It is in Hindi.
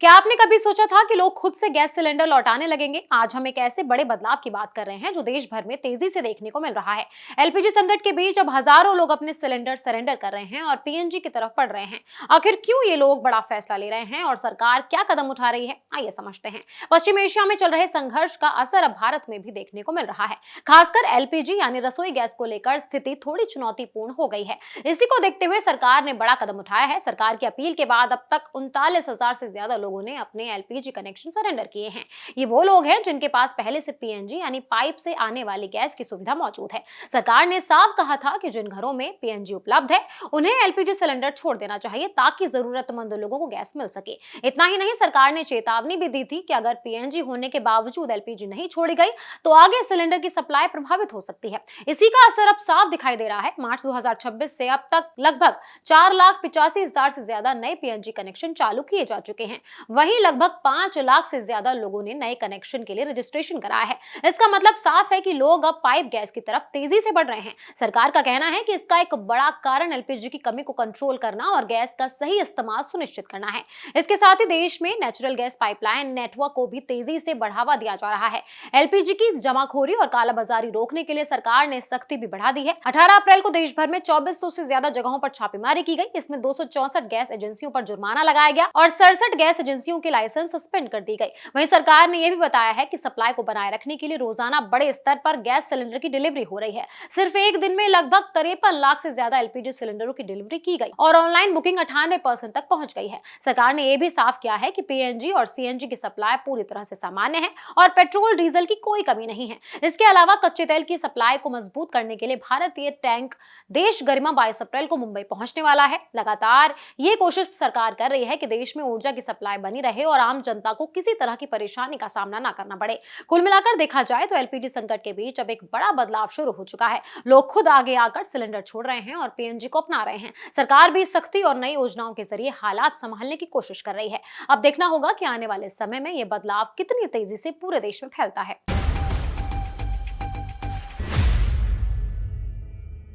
क्या आपने कभी सोचा था कि लोग खुद से गैस सिलेंडर लौटाने लगेंगे? आज हम एक ऐसे बड़े बदलाव की बात कर रहे हैं जो देश भर में तेजी से देखने को मिल रहा है। एलपीजी संकट के बीच अब हजारों लोग अपने सिलेंडर सरेंडर कर रहे हैं और पीएनजी की तरफ बढ़ रहे हैं। आखिर क्यों ये लोग बड़ा फैसला ले रहे हैं और सरकार क्या कदम उठा रही है, आइए समझते हैं। पश्चिम एशिया में चल रहे संघर्ष का असर अब भारत में भी देखने को मिल रहा है। खासकर एलपीजी यानी रसोई गैस को लेकर स्थिति थोड़ी चुनौतीपूर्ण हो गई है। इसी को देखते हुए सरकार ने बड़ा कदम उठाया है। सरकार की अपील के बाद अब तक 39,000 से ज्यादा लोगों ने अपने एलपीजी कनेक्शन सरेंडर किए हैं। ये वो लोग हैं जिनके पास पहले से पीएनजी यानी पाइप से आने वाली गैस की सुविधा मौजूद है। सरकार ने साफ कहा था कि जिन घरों में पीएनजी उपलब्ध है उन्हें एलपीजी सिलेंडर छोड़ देना चाहिए ताकि जरूरतमंद लोगों को गैस मिल सके। इतना ही नहीं, सरकार ने चेतावनी भी दी थी कि अगर पीएनजी होने के बावजूद एलपीजी नहीं छोड़ी गई तो आगे सिलेंडर की सप्लाई प्रभावित हो सकती है। इसी का असर अब साफ दिखाई दे रहा है। मार्च 2026 से अब तक लगभग 4,85,000 से ज्यादा नए पीएनजी कनेक्शन चालू किए जा चुके हैं। वहीं लगभग 5 लाख से ज्यादा लोगों ने नए कनेक्शन के लिए रजिस्ट्रेशन कराया है। इसका मतलब साफ है कि लोग अब पाइप गैस की तरफ तेजी से बढ़ रहे हैं। सरकार का कहना है कि इसका एक बड़ा कारण एलपीजी की कमी को कंट्रोल करना और गैस का सही इस्तेमाल सुनिश्चित करना है। इसके साथ ही देश में नेचुरल गैस पाइपलाइन नेटवर्क को भी तेजी से बढ़ावा दिया जा रहा है। एलपीजी की जमाखोरी और कालाबाजारी रोकने के लिए सरकार ने सख्ती भी बढ़ा दी है। 18 अप्रैल को देश भर में 2400 से ज्यादा जगहों पर छापेमारी की गई। इसमें 264 गैस एजेंसियों पर जुर्माना लगाया गया और 67 गैस एजेंसियों के लाइसेंस सस्पेंड कर दी गई। वहीं सरकार ने यह भी बताया है कि सप्लाई को बनाए रखने के लिए रोजाना बड़े स्तर पर गैस सिलेंडर की डिलीवरी हो रही है। सिर्फ एक दिन में लगभग 53 लाख से ज्यादा एलपीजी सिलेंडरों की डिलीवरी की गई और ऑनलाइन बुकिंग 98% तक पहुंच गई है। सरकार ने यह भी साफ किया है कि पीएनजी और सीएनजी की सप्लाई पूरी तरह से सामान्य है और पेट्रोल डीजल की कोई कमी नहीं है। इसके अलावा कच्चे तेल की सप्लाई को मजबूत करने के लिए भारतीय टैंक देश गरिमा 22 अप्रैल को मुंबई पहुंचने वाला है। लगातार ये कोशिश सरकार कर रही है कि देश में ऊर्जा की सप्लाई बनी रहे और आम जनता को किसी तरह की परेशानी का सामना ना करना पड़े। कुल मिलाकर देखा जाए तो एलपीजी संकट के बीच अब एक बड़ा बदलाव शुरू हो चुका है। लोग खुद आगे आकर सिलेंडर छोड़ रहे हैं और पीएनजी को अपना रहे हैं। सरकार भी सख्ती और नई योजनाओं के जरिए हालात संभालने की कोशिश कर रही है। अब देखना होगा कि आने वाले समय में ये बदलाव कितनी तेजी से पूरे देश में फैलता है।